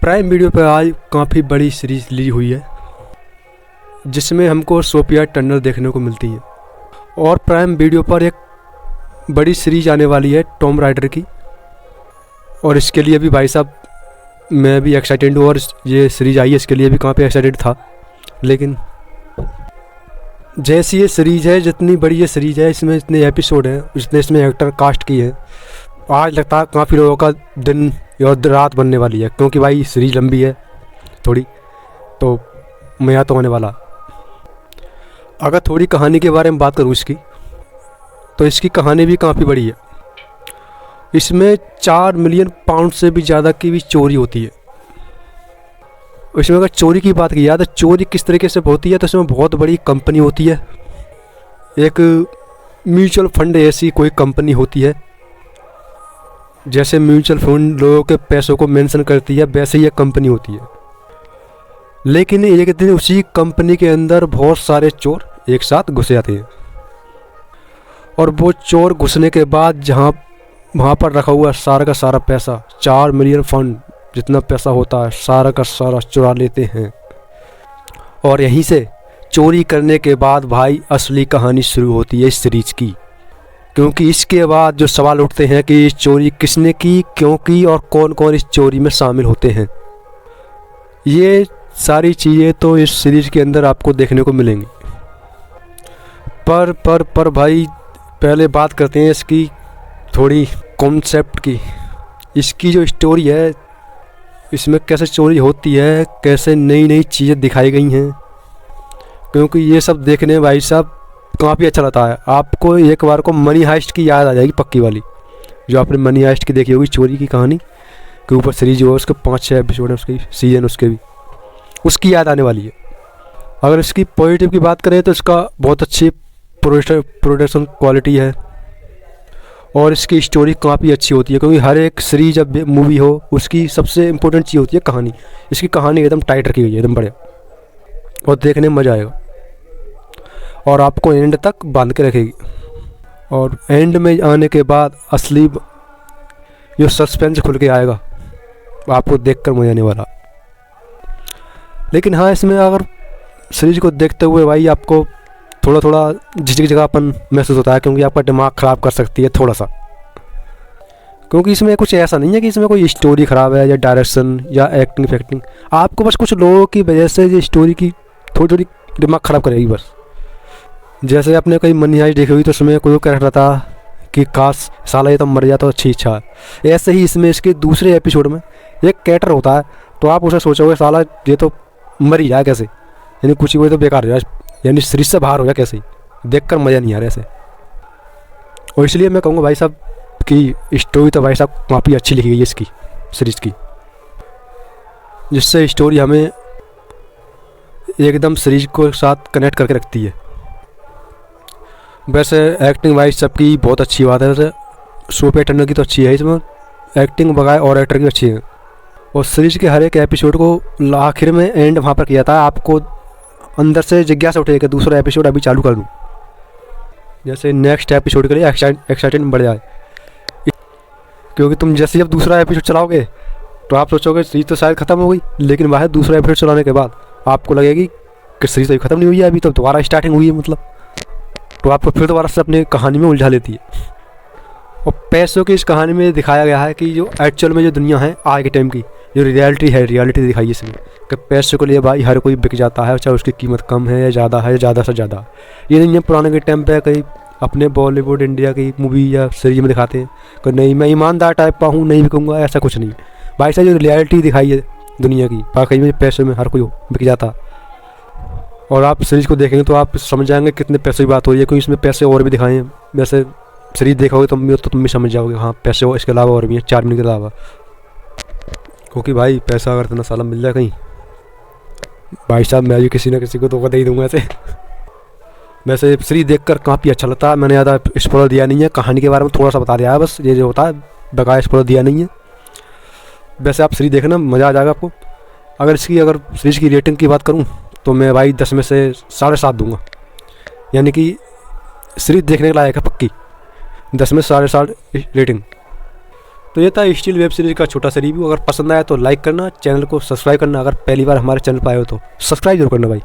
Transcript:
Prime video पर आज काफ़ी बड़ी सीरीज़ ली हुई है जिसमें हमको सोफिया टर्नर देखने को मिलती है। और प्राइम वीडियो पर एक बड़ी सीरीज़ आने वाली है टॉम राइडर की, और इसके लिए भी भाई साहब मैं भी एक्साइटेड हूँ। और ये सीरीज़ आई है इसके लिए भी काफ़ी एक्साइटेड था, लेकिन जैसी ये सीरीज़ है, जितनी बड़ी ये सीरीज़ है, इसमें इतने एपिसोड हैं, जितने इसमें एक्टर कास्ट की है, आज लगता है काफ़ी लोगों का दिन या रात बनने वाली है, क्योंकि भाई सीरीज़ लंबी है थोड़ी, तो मज़ा तो होने वाला। अगर थोड़ी कहानी के बारे में बात करूँ इसकी, तो इसकी कहानी भी काफ़ी बड़ी है। इसमें 4 मिलियन पाउंड से भी ज़्यादा की भी चोरी होती है। इसमें अगर चोरी की बात की जाए तो चोरी किस तरीके से होती है, तो इसमें बहुत बड़ी कंपनी होती है, एक म्यूचुअल फंड ऐसी कोई कंपनी होती है। जैसे म्यूचुअल फंड लोगों के पैसों को मेंशन करती है, वैसे ही ये कंपनी होती है। लेकिन एक दिन उसी कंपनी के अंदर बहुत सारे चोर एक साथ घुस जाते हैं, और वो चोर घुसने के बाद जहाँ वहाँ पर रखा हुआ सारा का सारा पैसा, 4 मिलियन फंड जितना पैसा होता है, सारा का सारा चुरा लेते हैं। और यहीं से चोरी करने के बाद भाई असली कहानी शुरू होती है इस सीरीज की, क्योंकि इसके बाद जो सवाल उठते हैं कि इस चोरी किसने की, क्यों की, और कौन कौन इस चोरी में शामिल होते हैं। ये सारी चीज़ें तो इस सीरीज के अंदर आपको देखने को मिलेंगी। पर भाई पहले बात करते हैं इसकी थोड़ी कॉन्सेप्ट की। इसकी जो स्टोरी है, इसमें कैसे चोरी होती है, कैसे नई नई चीज़ें दिखाई गई हैं, क्योंकि ये सब देखने में भाई साहब काफ़ी अच्छा लगता है। आपको एक बार को मनी हाइस्ट की याद आ जाएगी पक्की वाली, जो आपने मनी हाइस्ट की देखी होगी, चोरी की कहानी के ऊपर सीरीज जो है, उसके 5-6 एपिसोड है, उसकी सीजन उसके भी, उसकी याद आने वाली है। अगर इसकी पॉजिटिव की बात करें तो इसका बहुत अच्छी प्रोडक्शन क्वालिटी है, और इसकी स्टोरी काफ़ी अच्छी होती है, क्योंकि हर एक सीरीज जब मूवी हो उसकी सबसे इम्पोर्टेंट चीज़ होती है कहानी। इसकी कहानी एकदम टाइट रखी गई है, एकदम बढ़िया, और देखने में मज़ा आएगा, और आपको एंड तक बांध के रखेगी। और एंड में आने के बाद असली जो सस्पेंस खुल के आएगा, आपको देखकर मज़ा आने वाला। लेकिन हाँ, इसमें अगर सीरीज को देखते हुए भाई आपको थोड़ा थोड़ा झिझकझिकापन महसूस होता है, क्योंकि आपका दिमाग ख़राब कर सकती है थोड़ा सा, क्योंकि इसमें कुछ ऐसा नहीं है कि इसमें कोई स्टोरी ख़राब है या डायरेक्शन या एक्टिंग फैक्टिंग। आपको बस कुछ लोगों की वजह से ये स्टोरी की थोड़ी थोड़ी दिमाग ख़राब करेगी बस। जैसे आपने कोई मनी हाइस्ट देखी हुई, तो उसमें कोई कैरेक्टर था कि काश साला ये तो मर जाता, तो अच्छी इच्छा है। ऐसे ही इसमें इसके दूसरे एपिसोड में एक कैरेक्टर होता है, तो आप उसे सोचोगे साला ये तो मर ही जाए कैसे, यानी कुछ ही वो तो बेकार हो जाए, यानी सीरीज से बाहर हो जाए कैसे, देखकर मज़ा नहीं आ रहा ऐसे। और इसलिए मैं कहूँगा भाई साहब कि स्टोरी तो भाई साहब काफ़ी अच्छी लिखी गई है इसकी सीरीज़ की, जिससे स्टोरी हमें एकदम सीरीज को साथ कनेक्ट करके रखती है। वैसे एक्टिंग वाइज सबकी बहुत अच्छी बात है। वैसे सोफिया टर्नर की तो अच्छी है, इसमें एक्टिंग बगाए और एक्टर की अच्छी है। और सीरीज के हर एक एपिसोड को आखिर में एंड वहाँ पर किया था, आपको अंदर से जिज्ञासा उठेगी कि दूसरा एपिसोड अभी चालू कर दूँ, जैसे नेक्स्ट एपिसोड के लिए एक्साइटमेंट बढ़ जाए। क्योंकि तुम जैसे जब दूसरा एपिसोड चलाओगे तो आप सोचोगे सीरीज तो शायद ख़त्म हो गई, लेकिन वह दूसरा एपिसोड चलाने के बाद आपको लगेगी कि सीरीज तो ख़त्म नहीं हुई है, अभी तो दोबारा स्टार्टिंग हुई है, मतलब तो आपको फिर दोबारा से अपनी कहानी में उलझा लेती है। और पैसों की इस कहानी में दिखाया गया है कि जो एक्चुअल में जो दुनिया है आज के टाइम की, जो रियलिटी दिखाई है इसमें, कि पैसों के लिए भाई हर कोई बिक जाता है, चाहे उसकी कीमत कम है या ज़्यादा है, ज़्यादा से ज़्यादा। ये नहीं है पुराने के टाइम पे कहीं अपने बॉलीवुड इंडिया की मूवी या सीरीज में दिखाते हैं कि नहीं मैं ईमानदार टाइप का हूँ, नहीं बिकूँगा, ऐसा कुछ नहीं भाई साहब। जो रियलिटी दिखाई है दुनिया की, वाकई में पैसों में हर कोई बिक जाता। और आप सीरीज़ को देखेंगे तो आप समझ जाएंगे कितने पैसे की बात हो रही है, क्योंकि इसमें पैसे और भी दिखाए हैं। वैसे सीरीज देखोगे तो तुम भी समझ जाओगे हाँ पैसे इसके अलावा और भी हैं, 4 मिनट के अलावा, क्योंकि भाई पैसा अगर इतना साला मिल जाए कहीं, भाई साहब मैं भी किसी ना किसी को धोखा दे ही दूँगा ऐसे। वैसे सीरीज देखकर काफ़ी अच्छा लगता है। मैंने ज़्यादा स्पॉइलर दिया नहीं है, कहानी के बारे में थोड़ा सा बता दिया है बस, ये जो होता है बकाया स्पॉइलर दिया नहीं है। वैसे आप सीरीज देखना, मज़ा आ जाएगा आपको। अगर सीरीज की रेटिंग की बात करूँ तो मैं भाई 10 में से 7.5 दूँगा, यानी कि सीरीज देखने के लायक है पक्की, 10 में 7.5 रेटिंग। तो ये था स्टील वेब सीरीज का छोटा सा रिव्यू। अगर पसंद आया तो लाइक करना, चैनल को सब्सक्राइब करना, अगर पहली बार हमारे चैनल पर आए हो तो सब्सक्राइब जरूर करना भाई।